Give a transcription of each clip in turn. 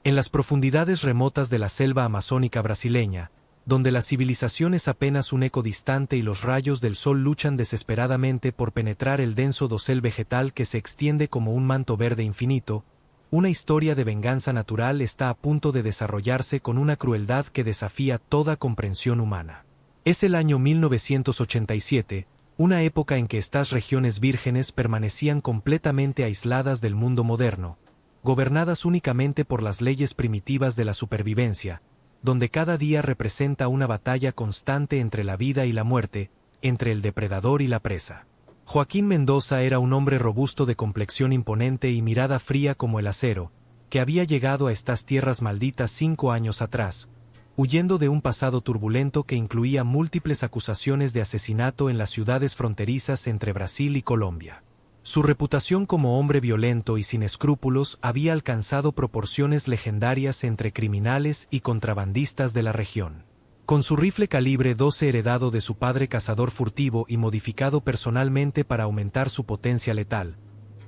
En las profundidades remotas de la selva amazónica brasileña, donde la civilización es apenas un eco distante y los rayos del sol luchan desesperadamente por penetrar el denso dosel vegetal que se extiende como un manto verde infinito, una historia de venganza natural está a punto de desarrollarse con una crueldad que desafía toda comprensión humana. Es el año 1987, una época en que estas regiones vírgenes permanecían completamente aisladas del mundo moderno, gobernadas únicamente por las leyes primitivas de la supervivencia, donde cada día representa una batalla constante entre la vida y la muerte, entre el depredador y la presa. Joaquín Mendoza era un hombre robusto de complexión imponente y mirada fría como el acero, que había llegado a estas tierras malditas 5 años atrás, huyendo de un pasado turbulento que incluía múltiples acusaciones de asesinato en las ciudades fronterizas entre Brasil y Colombia. Su reputación como hombre violento y sin escrúpulos había alcanzado proporciones legendarias entre criminales y contrabandistas de la región. Con su rifle calibre 12 heredado de su padre cazador furtivo y modificado personalmente para aumentar su potencia letal,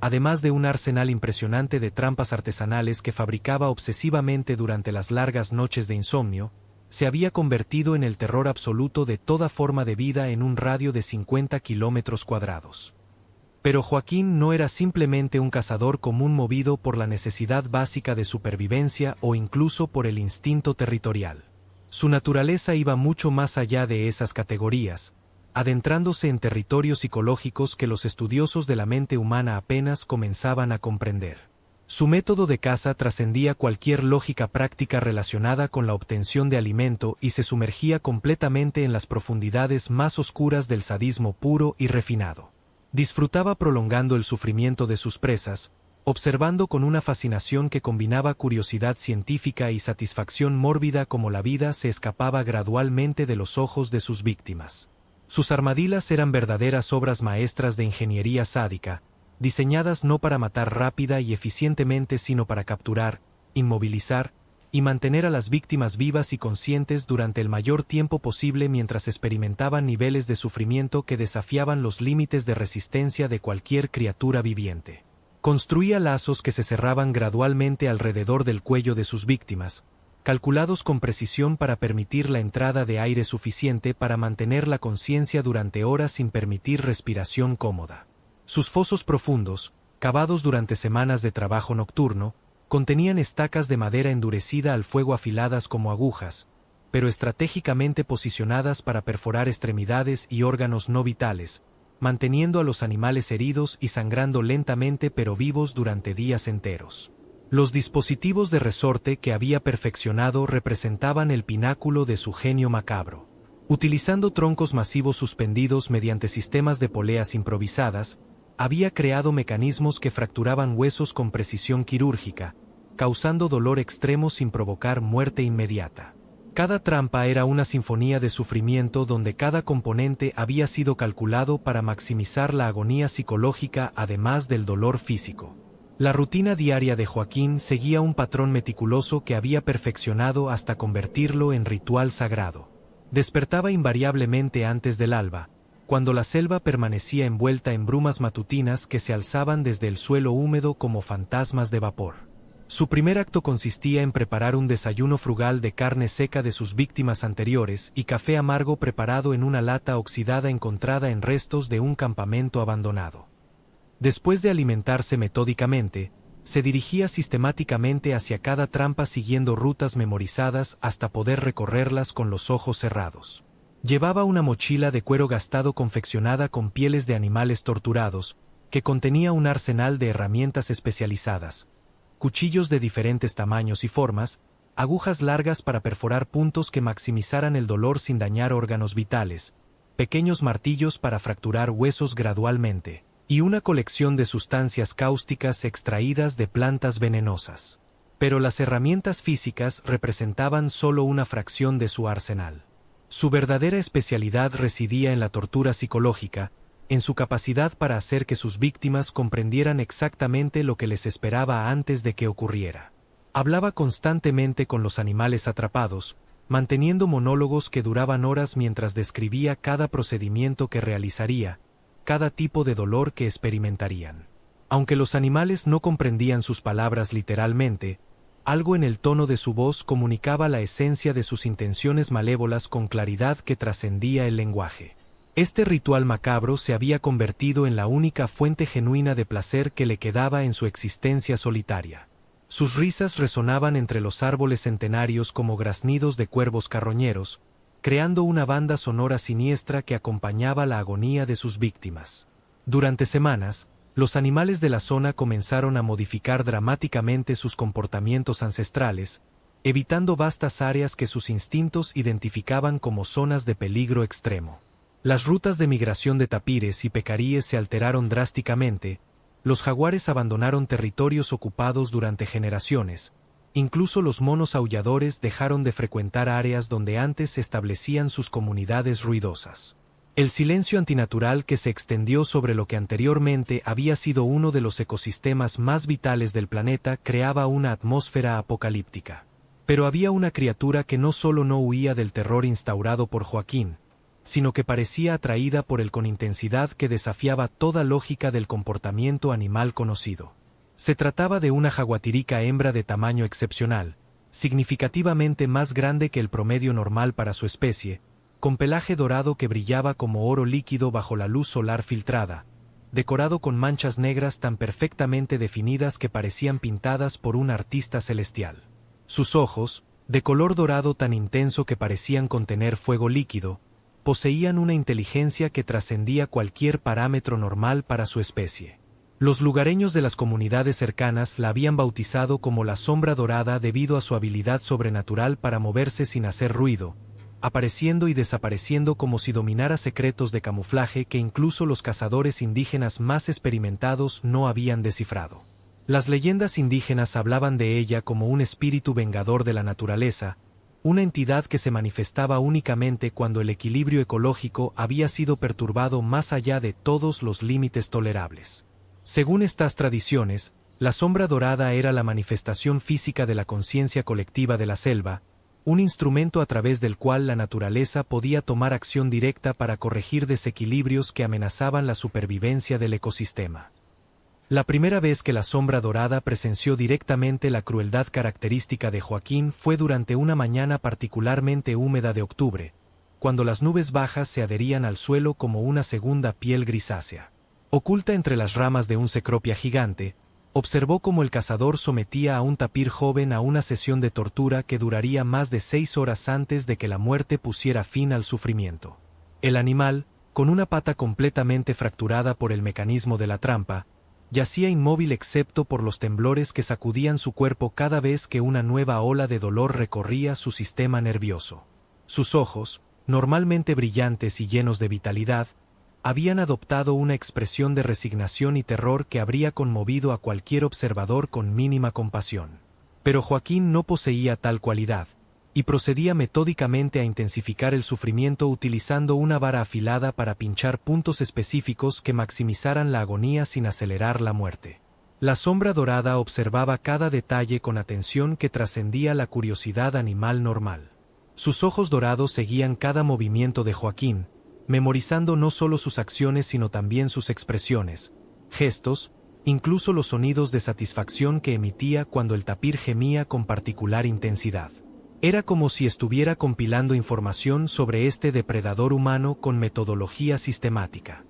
además de un arsenal impresionante de trampas artesanales que fabricaba obsesivamente durante las largas noches de insomnio, se había convertido en el terror absoluto de toda forma de vida en un radio de 50 kilómetros cuadrados. Pero Joaquín no era simplemente un cazador común movido por la necesidad básica de supervivencia o incluso por el instinto territorial. Su naturaleza iba mucho más allá de esas categorías, adentrándose en territorios psicológicos que los estudiosos de la mente humana apenas comenzaban a comprender. Su método de caza trascendía cualquier lógica práctica relacionada con la obtención de alimento y se sumergía completamente en las profundidades más oscuras del sadismo puro y refinado. Disfrutaba prolongando el sufrimiento de sus presas, observando con una fascinación que combinaba curiosidad científica y satisfacción mórbida cómo la vida se escapaba gradualmente de los ojos de sus víctimas. Sus armadillas eran verdaderas obras maestras de ingeniería sádica, diseñadas no para matar rápida y eficientemente sino para capturar, inmovilizar y mantener a las víctimas vivas y conscientes durante el mayor tiempo posible mientras experimentaban niveles de sufrimiento que desafiaban los límites de resistencia de cualquier criatura viviente. Construía lazos que se cerraban gradualmente alrededor del cuello de sus víctimas, calculados con precisión para permitir la entrada de aire suficiente para mantener la conciencia durante horas sin permitir respiración cómoda. Sus fosos profundos, cavados durante semanas de trabajo nocturno, contenían estacas de madera endurecida al fuego afiladas como agujas, pero estratégicamente posicionadas para perforar extremidades y órganos no vitales, manteniendo a los animales heridos y sangrando lentamente pero vivos durante días enteros. Los dispositivos de resorte que había perfeccionado representaban el pináculo de su genio macabro. Utilizando troncos masivos suspendidos mediante sistemas de poleas improvisadas, había creado mecanismos que fracturaban huesos con precisión quirúrgica, causando dolor extremo sin provocar muerte inmediata. Cada trampa era una sinfonía de sufrimiento donde cada componente había sido calculado para maximizar la agonía psicológica además del dolor físico. La rutina diaria de Joaquín seguía un patrón meticuloso que había perfeccionado hasta convertirlo en ritual sagrado. Despertaba invariablemente antes del alba, cuando la selva permanecía envuelta en brumas matutinas que se alzaban desde el suelo húmedo como fantasmas de vapor. Su primer acto consistía en preparar un desayuno frugal de carne seca de sus víctimas anteriores y café amargo preparado en una lata oxidada encontrada en restos de un campamento abandonado. Después de alimentarse metódicamente, se dirigía sistemáticamente hacia cada trampa siguiendo rutas memorizadas hasta poder recorrerlas con los ojos cerrados. Llevaba una mochila de cuero gastado confeccionada con pieles de animales torturados, que contenía un arsenal de herramientas especializadas, cuchillos de diferentes tamaños y formas, agujas largas para perforar puntos que maximizaran el dolor sin dañar órganos vitales, pequeños martillos para fracturar huesos gradualmente, y una colección de sustancias cáusticas extraídas de plantas venenosas. Pero las herramientas físicas representaban solo una fracción de su arsenal. Su verdadera especialidad residía en la tortura psicológica, en su capacidad para hacer que sus víctimas comprendieran exactamente lo que les esperaba antes de que ocurriera. Hablaba constantemente con los animales atrapados, manteniendo monólogos que duraban horas mientras describía cada procedimiento que realizaría, cada tipo de dolor que experimentarían. Aunque los animales no comprendían sus palabras literalmente, Algo en el tono de su voz comunicaba la esencia de sus intenciones malévolas con claridad que trascendía el lenguaje. Este ritual macabro se había convertido en la única fuente genuina de placer que le quedaba en su existencia solitaria. Sus risas resonaban entre los árboles centenarios como graznidos de cuervos carroñeros, creando una banda sonora siniestra que acompañaba la agonía de sus víctimas. Durante semanas, los animales de la zona comenzaron a modificar dramáticamente sus comportamientos ancestrales, evitando vastas áreas que sus instintos identificaban como zonas de peligro extremo. Las rutas de migración de tapires y pecaríes se alteraron drásticamente, los jaguares abandonaron territorios ocupados durante generaciones, incluso los monos aulladores dejaron de frecuentar áreas donde antes se establecían sus comunidades ruidosas. El silencio antinatural que se extendió sobre lo que anteriormente había sido uno de los ecosistemas más vitales del planeta creaba una atmósfera apocalíptica. Pero había una criatura que no solo no huía del terror instaurado por Joaquín, sino que parecía atraída por él con intensidad que desafiaba toda lógica del comportamiento animal conocido. Se trataba de una jaguatirica hembra de tamaño excepcional, significativamente más grande que el promedio normal para su especie, con pelaje dorado que brillaba como oro líquido bajo la luz solar filtrada, decorado con manchas negras tan perfectamente definidas que parecían pintadas por un artista celestial. Sus ojos, de color dorado tan intenso que parecían contener fuego líquido, poseían una inteligencia que trascendía cualquier parámetro normal para su especie. Los lugareños de las comunidades cercanas la habían bautizado como la sombra dorada debido a su habilidad sobrenatural para moverse sin hacer ruido, apareciendo y desapareciendo como si dominara secretos de camuflaje que incluso los cazadores indígenas más experimentados no habían descifrado. Las leyendas indígenas hablaban de ella como un espíritu vengador de la naturaleza, una entidad que se manifestaba únicamente cuando el equilibrio ecológico había sido perturbado más allá de todos los límites tolerables. Según estas tradiciones, la sombra dorada era la manifestación física de la conciencia colectiva de la selva, un instrumento a través del cual la naturaleza podía tomar acción directa para corregir desequilibrios que amenazaban la supervivencia del ecosistema. La primera vez que la sombra dorada presenció directamente la crueldad característica de Joaquín fue durante una mañana particularmente húmeda de octubre, cuando las nubes bajas se adherían al suelo como una segunda piel grisácea. Oculta entre las ramas de un cecropia gigante, observó cómo el cazador sometía a un tapir joven a una sesión de tortura que duraría más de 6 horas antes de que la muerte pusiera fin al sufrimiento. El animal, con una pata completamente fracturada por el mecanismo de la trampa, yacía inmóvil excepto por los temblores que sacudían su cuerpo cada vez que una nueva ola de dolor recorría su sistema nervioso. Sus ojos, normalmente brillantes y llenos de vitalidad, habían adoptado una expresión de resignación y terror que habría conmovido a cualquier observador con mínima compasión. Pero Joaquín no poseía tal cualidad, y procedía metódicamente a intensificar el sufrimiento utilizando una vara afilada para pinchar puntos específicos que maximizaran la agonía sin acelerar la muerte. La sombra dorada observaba cada detalle con atención que trascendía la curiosidad animal normal. Sus ojos dorados seguían cada movimiento de Joaquín, memorizando no solo sus acciones sino también sus expresiones, gestos, incluso los sonidos de satisfacción que emitía cuando el tapir gemía con particular intensidad. Era como si estuviera compilando información sobre este depredador humano con metodología sistemática.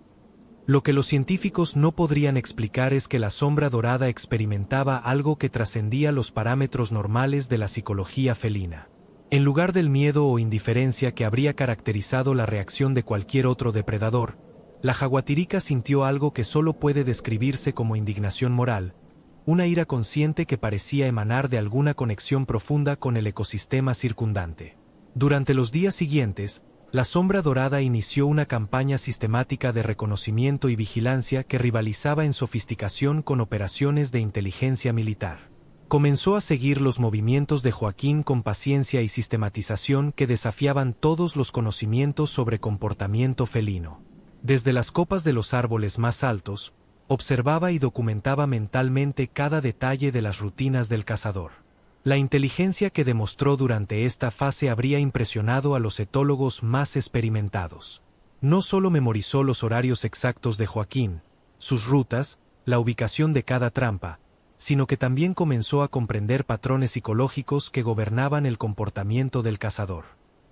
Lo que los científicos no podrían explicar es que la sombra dorada experimentaba algo que trascendía los parámetros normales de la psicología felina. En lugar del miedo o indiferencia que habría caracterizado la reacción de cualquier otro depredador, la jaguatirica sintió algo que solo puede describirse como indignación moral, una ira consciente que parecía emanar de alguna conexión profunda con el ecosistema circundante. Durante los días siguientes, la sombra dorada inició una campaña sistemática de reconocimiento y vigilancia que rivalizaba en sofisticación con operaciones de inteligencia militar. Comenzó a seguir los movimientos de Joaquín con paciencia y sistematización que desafiaban todos los conocimientos sobre comportamiento felino. Desde las copas de los árboles más altos, observaba y documentaba mentalmente cada detalle de las rutinas del cazador. La inteligencia que demostró durante esta fase habría impresionado a los etólogos más experimentados. No solo memorizó los horarios exactos de Joaquín, sus rutas, la ubicación de cada trampa, sino que también comenzó a comprender patrones psicológicos que gobernaban el comportamiento del cazador.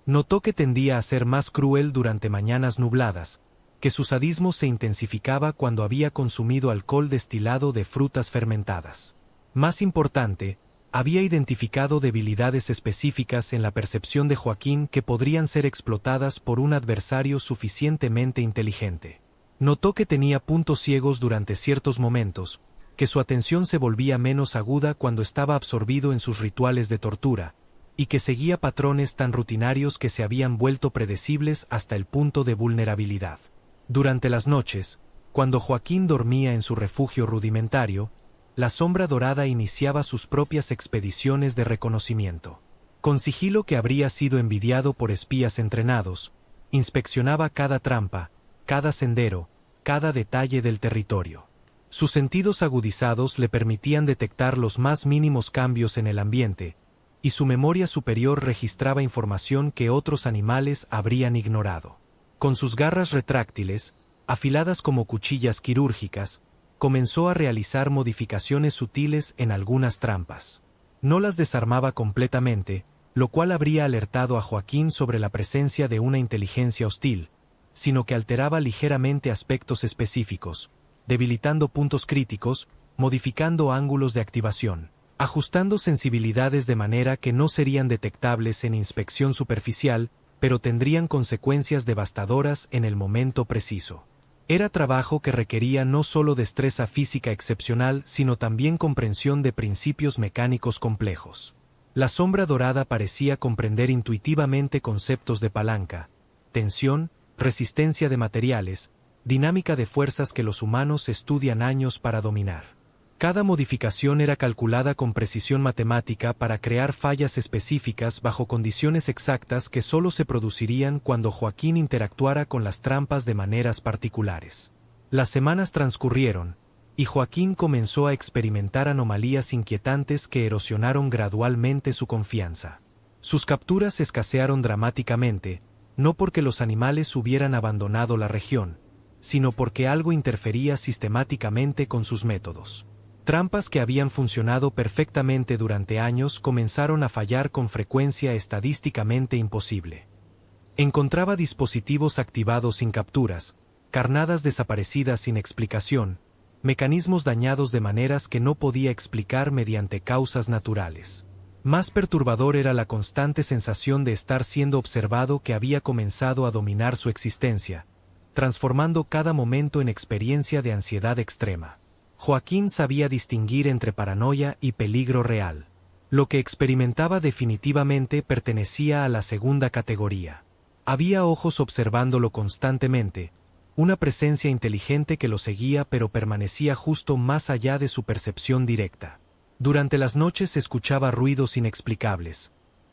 Notó que tendía a ser más cruel durante mañanas nubladas, que su sadismo se intensificaba cuando había consumido alcohol destilado de frutas fermentadas. Más importante, había identificado debilidades específicas en la percepción de Joaquín que podrían ser explotadas por un adversario suficientemente inteligente. Notó que tenía puntos ciegos durante ciertos momentos, que su atención se volvía menos aguda cuando estaba absorbido en sus rituales de tortura, y que seguía patrones tan rutinarios que se habían vuelto predecibles hasta el punto de vulnerabilidad. Durante las noches, cuando Joaquín dormía en su refugio rudimentario, la sombra dorada iniciaba sus propias expediciones de reconocimiento. Con sigilo que habría sido envidiado por espías entrenados, inspeccionaba cada trampa, cada sendero, cada detalle del territorio. Sus sentidos agudizados le permitían detectar los más mínimos cambios en el ambiente, y su memoria superior registraba información que otros animales habrían ignorado. Con sus garras retráctiles, afiladas como cuchillas quirúrgicas, comenzó a realizar modificaciones sutiles en algunas trampas. No las desarmaba completamente, lo cual habría alertado a Joaquín sobre la presencia de una inteligencia hostil, sino que alteraba ligeramente aspectos específicos, debilitando puntos críticos, modificando ángulos de activación, ajustando sensibilidades de manera que no serían detectables en inspección superficial, pero tendrían consecuencias devastadoras en el momento preciso. Era trabajo que requería no solo destreza física excepcional, sino también comprensión de principios mecánicos complejos. La sombra dorada parecía comprender intuitivamente conceptos de palanca, tensión, resistencia de materiales, dinámica de fuerzas que los humanos estudian años para dominar. Cada modificación era calculada con precisión matemática para crear fallas específicas bajo condiciones exactas que solo se producirían cuando Joaquín interactuara con las trampas de maneras particulares. Las semanas transcurrieron, y Joaquín comenzó a experimentar anomalías inquietantes que erosionaron gradualmente su confianza. Sus capturas escasearon dramáticamente, no porque los animales hubieran abandonado la región, sino porque algo interfería sistemáticamente con sus métodos. Trampas que habían funcionado perfectamente durante años comenzaron a fallar con frecuencia estadísticamente imposible. Encontraba dispositivos activados sin capturas, carnadas desaparecidas sin explicación, mecanismos dañados de maneras que no podía explicar mediante causas naturales. Más perturbador era la constante sensación de estar siendo observado que había comenzado a dominar su existencia, transformando cada momento en experiencia de ansiedad extrema. Joaquín sabía distinguir entre paranoia y peligro real. Lo que experimentaba definitivamente pertenecía a la segunda categoría. Había ojos observándolo constantemente, una presencia inteligente que lo seguía pero permanecía justo más allá de su percepción directa. Durante las noches escuchaba ruidos inexplicables,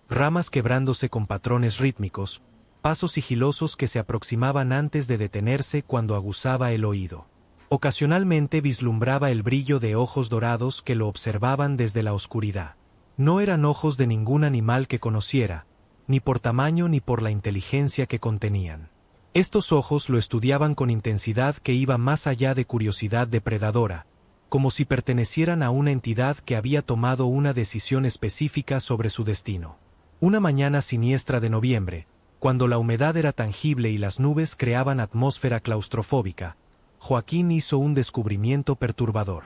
ramas quebrándose con patrones rítmicos, pasos sigilosos que se aproximaban antes de detenerse cuando aguzaba el oído. Ocasionalmente vislumbraba el brillo de ojos dorados que lo observaban desde la oscuridad. No eran ojos de ningún animal que conociera, ni por tamaño ni por la inteligencia que contenían. Estos ojos lo estudiaban con intensidad que iba más allá de curiosidad depredadora, como si pertenecieran a una entidad que había tomado una decisión específica sobre su destino. Una mañana siniestra de noviembre, cuando la humedad era tangible y las nubes creaban atmósfera claustrofóbica, Joaquín hizo un descubrimiento perturbador.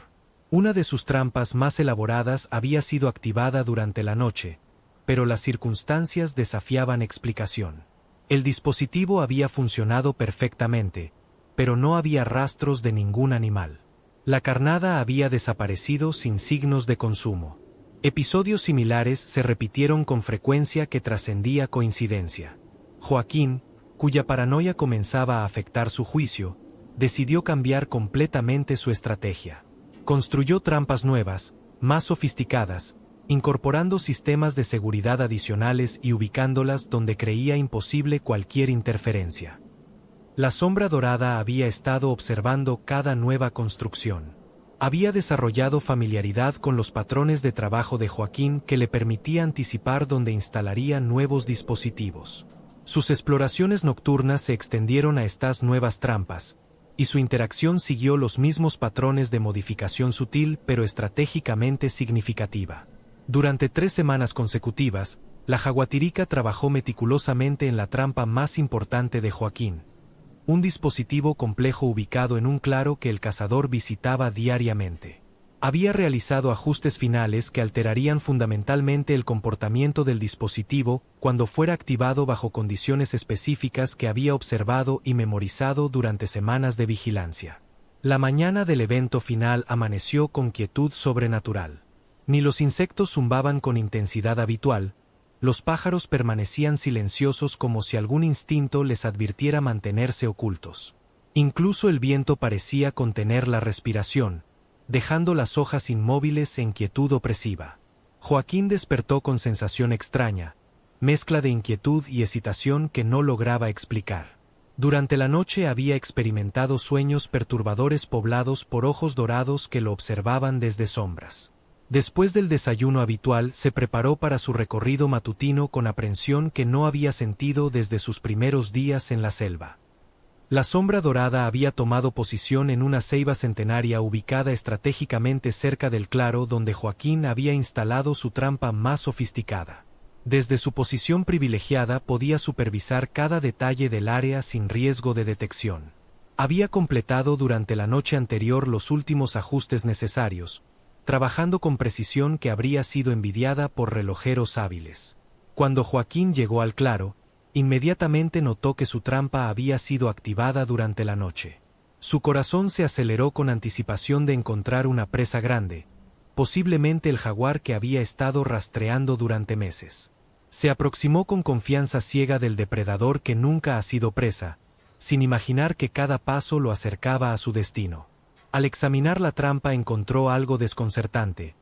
Una de sus trampas más elaboradas había sido activada durante la noche, pero las circunstancias desafiaban explicación. El dispositivo había funcionado perfectamente, pero no había rastros de ningún animal. La carnada había desaparecido sin signos de consumo. Episodios similares se repitieron con frecuencia que trascendía coincidencia. Joaquín, cuya paranoia comenzaba a afectar su juicio, decidió cambiar completamente su estrategia. Construyó trampas nuevas, más sofisticadas, incorporando sistemas de seguridad adicionales y ubicándolas donde creía imposible cualquier interferencia. La sombra dorada había estado observando cada nueva construcción. Había desarrollado familiaridad con los patrones de trabajo de Joaquín que le permitía anticipar dónde instalaría nuevos dispositivos. Sus exploraciones nocturnas se extendieron a estas nuevas trampas, y su interacción siguió los mismos patrones de modificación sutil pero estratégicamente significativa. Durante 3 semanas consecutivas, la jaguatirica trabajó meticulosamente en la trampa más importante de Joaquín, un dispositivo complejo ubicado en un claro que el cazador visitaba diariamente. Había realizado ajustes finales que alterarían fundamentalmente el comportamiento del dispositivo cuando fuera activado bajo condiciones específicas que había observado y memorizado durante semanas de vigilancia. La mañana del evento final amaneció con quietud sobrenatural. Ni los insectos zumbaban con intensidad habitual, los pájaros permanecían silenciosos como si algún instinto les advirtiera mantenerse ocultos. Incluso el viento parecía contener la respiración, dejando las hojas inmóviles en quietud opresiva. Joaquín despertó con sensación extraña, mezcla de inquietud y excitación que no lograba explicar. Durante la noche había experimentado sueños perturbadores poblados por ojos dorados que lo observaban desde sombras. Después del desayuno habitual, se preparó para su recorrido matutino con aprensión que no había sentido desde sus primeros días en la selva. La sombra dorada había tomado posición en una ceiba centenaria ubicada estratégicamente cerca del claro donde Joaquín había instalado su trampa más sofisticada. Desde su posición privilegiada podía supervisar cada detalle del área sin riesgo de detección. Había completado durante la noche anterior los últimos ajustes necesarios, trabajando con precisión que habría sido envidiada por relojeros hábiles. Cuando Joaquín llegó al claro, inmediatamente notó que su trampa había sido activada durante la noche. Su corazón se aceleró con anticipación de encontrar una presa grande, posiblemente el jaguar que había estado rastreando durante meses. Se aproximó con confianza ciega del depredador que nunca ha sido presa, sin imaginar que cada paso lo acercaba a su destino. Al examinar la trampa encontró algo desconcertante.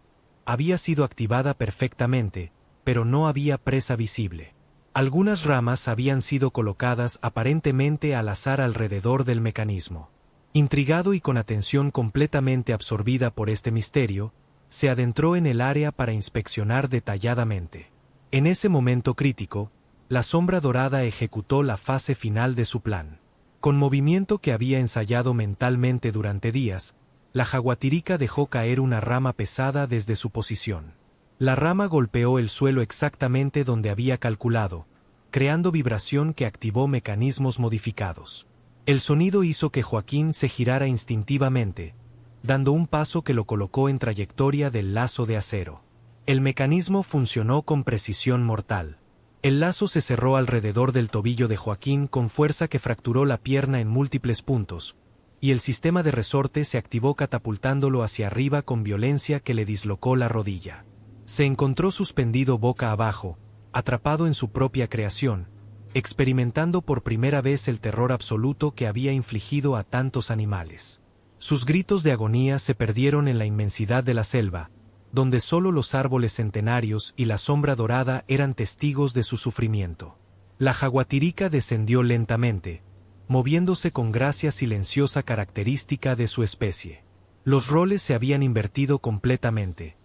Había sido activada perfectamente, pero no había presa visible. Algunas ramas habían sido colocadas aparentemente al azar alrededor del mecanismo. Intrigado y con atención completamente absorbida por este misterio, se adentró en el área para inspeccionar detalladamente. En ese momento crítico, la sombra dorada ejecutó la fase final de su plan. Con movimiento que había ensayado mentalmente durante días, la jaguatirica dejó caer una rama pesada desde su posición. La rama golpeó el suelo exactamente donde había calculado, creando vibración que activó mecanismos modificados. El sonido hizo que Joaquín se girara instintivamente, dando un paso que lo colocó en trayectoria del lazo de acero. El mecanismo funcionó con precisión mortal. El lazo se cerró alrededor del tobillo de Joaquín con fuerza que fracturó la pierna en múltiples puntos, y el sistema de resorte se activó catapultándolo hacia arriba con violencia que le dislocó la rodilla. Se encontró suspendido boca abajo, atrapado en su propia creación, experimentando por primera vez el terror absoluto que había infligido a tantos animales. Sus gritos de agonía se perdieron en la inmensidad de la selva, donde solo los árboles centenarios y la sombra dorada eran testigos de su sufrimiento. La jaguatirica descendió lentamente, moviéndose con gracia silenciosa característica de su especie. Los roles se habían invertido completamente.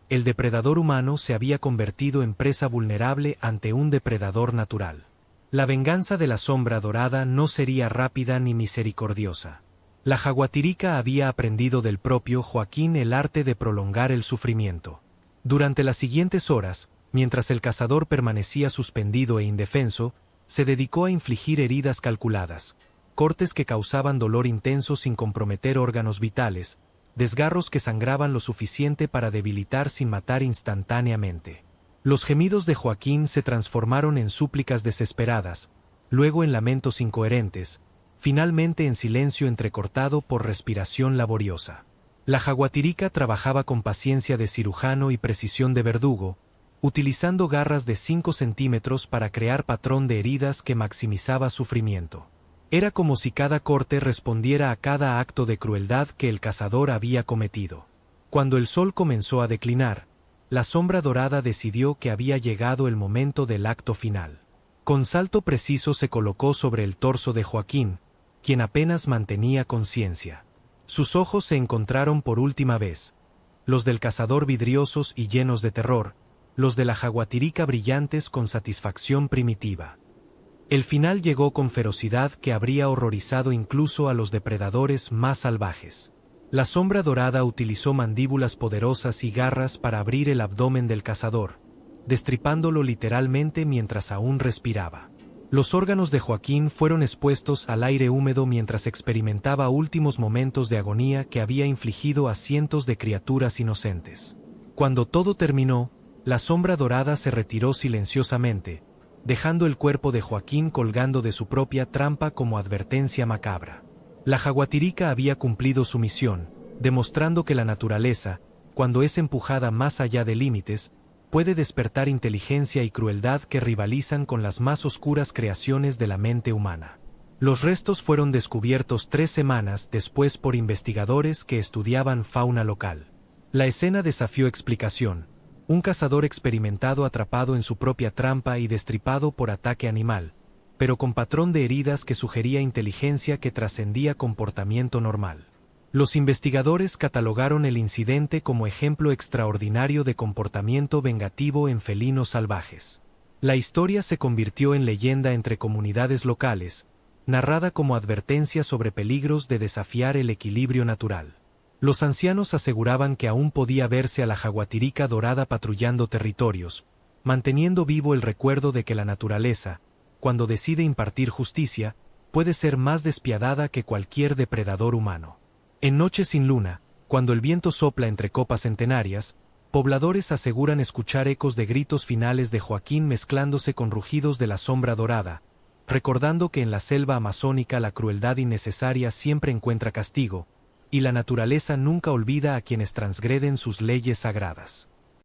El depredador humano se había convertido en presa vulnerable ante un depredador natural. La venganza de la sombra dorada no sería rápida ni misericordiosa. La jaguatirica había aprendido del propio Joaquín el arte de prolongar el sufrimiento. Durante las siguientes horas, mientras el cazador permanecía suspendido e indefenso, se dedicó a infligir heridas calculadas, cortes que causaban dolor intenso sin comprometer órganos vitales, desgarros que sangraban lo suficiente para debilitar sin matar instantáneamente. Los gemidos de Joaquín se transformaron en súplicas desesperadas, luego en lamentos incoherentes, finalmente en silencio entrecortado por respiración laboriosa. La jaguatirica trabajaba con paciencia de cirujano y precisión de verdugo, utilizando garras de 5 centímetros para crear patrón de heridas que maximizaba sufrimiento. Era como si cada corte respondiera a cada acto de crueldad que el cazador había cometido. Cuando el sol comenzó a declinar, la sombra dorada decidió que había llegado el momento del acto final. Con salto preciso se colocó sobre el torso de Joaquín, quien apenas mantenía conciencia. Sus ojos se encontraron por última vez, los del cazador vidriosos y llenos de terror, los de la jaguatirica brillantes con satisfacción primitiva. El final llegó con ferocidad que habría horrorizado incluso a los depredadores más salvajes. La sombra dorada utilizó mandíbulas poderosas y garras para abrir el abdomen del cazador, destripándolo literalmente mientras aún respiraba. Los órganos de Joaquín fueron expuestos al aire húmedo mientras experimentaba últimos momentos de agonía que había infligido a cientos de criaturas inocentes. Cuando todo terminó, la sombra dorada se retiró silenciosamente, dejando el cuerpo de Joaquín colgando de su propia trampa como advertencia macabra. La jaguatirica había cumplido su misión, demostrando que la naturaleza, cuando es empujada más allá de límites, puede despertar inteligencia y crueldad que rivalizan con las más oscuras creaciones de la mente humana. Los restos fueron descubiertos 3 semanas después por investigadores que estudiaban fauna local. La escena desafió explicación: un cazador experimentado atrapado en su propia trampa y destripado por ataque animal, pero con patrón de heridas que sugería inteligencia que trascendía comportamiento normal. Los investigadores catalogaron el incidente como ejemplo extraordinario de comportamiento vengativo en felinos salvajes. La historia se convirtió en leyenda entre comunidades locales, narrada como advertencia sobre peligros de desafiar el equilibrio natural. Los ancianos aseguraban que aún podía verse a la jaguatirica dorada patrullando territorios, manteniendo vivo el recuerdo de que la naturaleza, cuando decide impartir justicia, puede ser más despiadada que cualquier depredador humano. En noches sin luna, cuando el viento sopla entre copas centenarias, pobladores aseguran escuchar ecos de gritos finales de Joaquín mezclándose con rugidos de la sombra dorada, recordando que en la selva amazónica la crueldad innecesaria siempre encuentra castigo, y la naturaleza nunca olvida a quienes transgreden sus leyes sagradas.